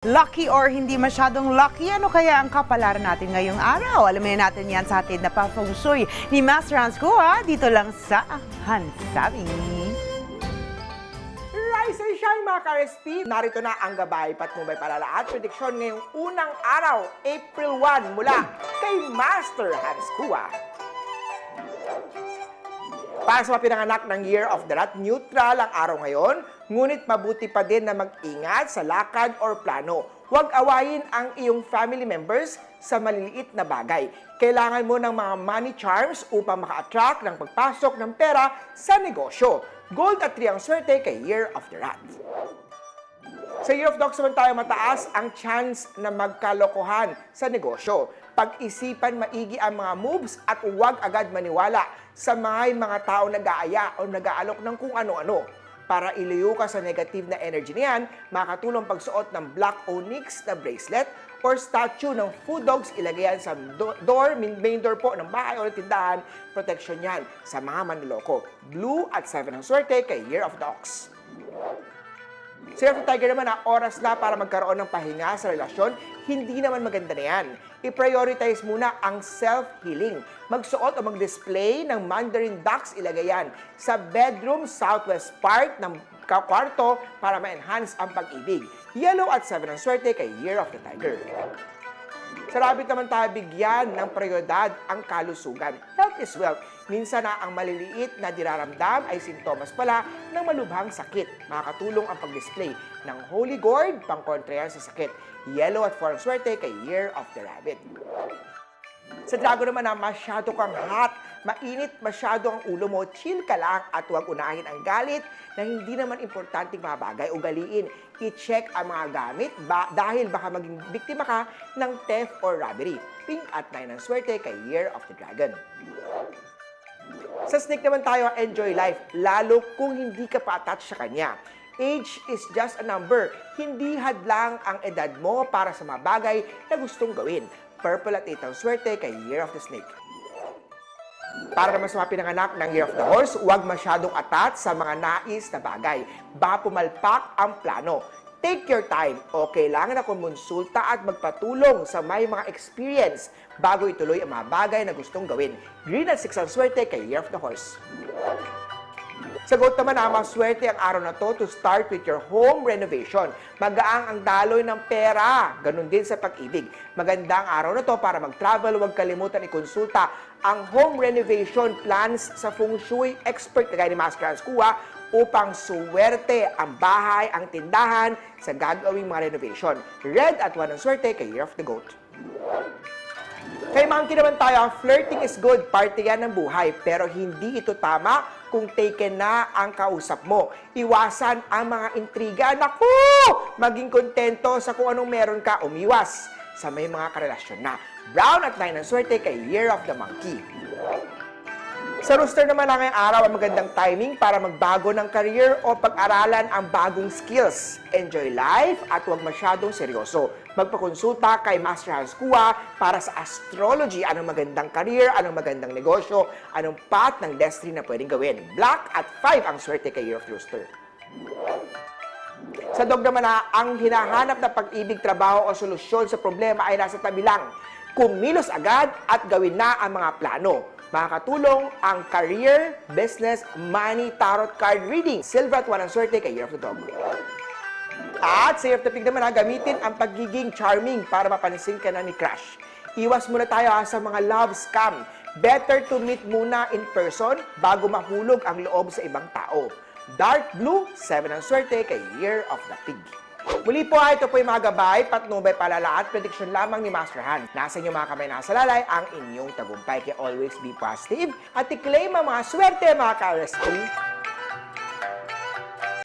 Lucky or hindi masyadong lucky, ano kaya ang kapalaran natin ngayong araw? Alamin natin yan sa atin na pa-feng shui ni Master Hans Kua dito lang sa Hansabi. Rise and shine mga ka-RSP! Narito na ang gabay, patnubay palala at prediksyon ngayong unang araw, April 1 mula kay Master Hans Kua. Para sa mga pinanganak ng Year of the Rat, neutral ang araw ngayon, ngunit mabuti pa din na mag-ingat sa lakad or plano. Huwag awayin ang iyong family members sa maliliit na bagay. Kailangan mo ng mga money charms upang maka-attract ng pagpasok ng pera sa negosyo. Gold at 3 ang swerte kay Year of the Rat. Sa Year of Dogs naman tayo, mataas ang chance na magkalokohan sa negosyo. Pag-isipan maigi ang mga moves at huwag agad maniwala sa mga tao nag-aaya o nag-aalok ng kung ano-ano. Para ilayo ka sa negative na energy na yan, makatulong pagsuot ng black onyx na bracelet or statue ng food dogs, ilagay yan sa main door po ng bahay o tindahan, protection yan sa mga manloloko. Blue at 7 ang swerte kay Year of the Ox. Sa Year of the Tiger naman, oras na para magkaroon ng pahinga sa relasyon, hindi naman maganda na yan. I-prioritize muna ang self-healing. Magsuot o mag-display ng mandarin ducks, ilagay yan sa bedroom southwest part ng kwarto para ma-enhance ang pag-ibig. Yellow at 7 ang swerte kay Year of the Tiger. Sa rabbit naman tayo, bigyan ng prioridad ang kalusugan. Health is wealth. Minsan na ang maliliit na diraramdam ay sintomas pala ng malubhang sakit. Makakatulong ang pag-display ng Holy Gourd pang-kontra yan sa sakit. Yellow at 4 ang swerte kay Year of the Rabbit. Sa Dragon naman na masyado kang hot, mainit masyado ang ulo mo, chill ka lang at huwag unahin ang galit na hindi naman importanteng mga bagay. Ugaliin, i-check ang mga gamit dahil baka maging biktima ka ng theft or robbery. Pink at 9 ang swerte kay Year of the Dragon. Sa Snake naman tayo, enjoy life, lalo kung hindi ka pa-attach sa kanya. Age is just a number. Hindi hadlang ang edad mo para sa mga bagay na gustong gawin. Purple at 8 ang swerte kay Year of the Snake. Para naman sa mga pinanganak ng Year of the Horse, huwag masyadong attach sa mga nais na bagay. Baka pumalpak ang plano. Take your time o kailangan na kumonsulta at magpatulong sa may mga experience bago ituloy ang mga bagay na gustong gawin. Green at 6 ang swerte kay Year of the Horse. Sa Goat naman, maswerte ang araw na to to start with your home renovation. Magaang ang daloy ng pera. Ganun din sa pag-ibig. Maganda ang araw na to para mag-travel. Huwag kalimutan ikonsulta ang home renovation plans sa feng shui expert na gaya ni Master Hans Kua upang suwerte ang bahay, ang tindahan sa gagawing mga renovation. Red at 1 ang swerte kay Year of the Goat. Kay Monkey naman tayo, flirting is good, party yan ng buhay, pero hindi ito tama kung taken na ang kausap mo. Iwasan ang mga intriga. Naku! Maging kontento sa kung anong meron ka, umiwas sa may mga karelasyon na. Brown at 9 ang swerte kay Year of the Monkey. Sa Rooster naman na ngayong araw ang magandang timing para magbago ng career o pag-aralan ang bagong skills. Enjoy life at huwag masyadong seryoso. Magpakonsulta kay Master Hans Kua para sa astrology, anong magandang career, anong magandang negosyo, anong path ng destiny na pwedeng gawin. Black at 5 ang swerte kay Year of Rooster. Sa Dog naman na ang hinahanap na pag-ibig, trabaho o solusyon sa problema ay nasa tabi lang. Kumilos agad at gawin na ang mga plano. Makakatulong ang career, business, money, tarot card reading. Silver at 1 ang swerte kay Year of the Dog. At sa Year of the Pig naman, gamitin ang pagiging charming para mapansin ka na ni crush. Iwas muna tayo sa mga love scam. Better to meet muna in person bago mahulog ang loob sa ibang tao. Dark blue, 7 ang swerte kay Year of the Pig. Muli po, ito po yung mga gabay, patnubay, palala at prediction lamang ni Master Han. Nasa inyo mga kamay nasa lalay ang inyong tagumpay. Kaya always be positive at i-claim ang mga swerte mga ka-RSP.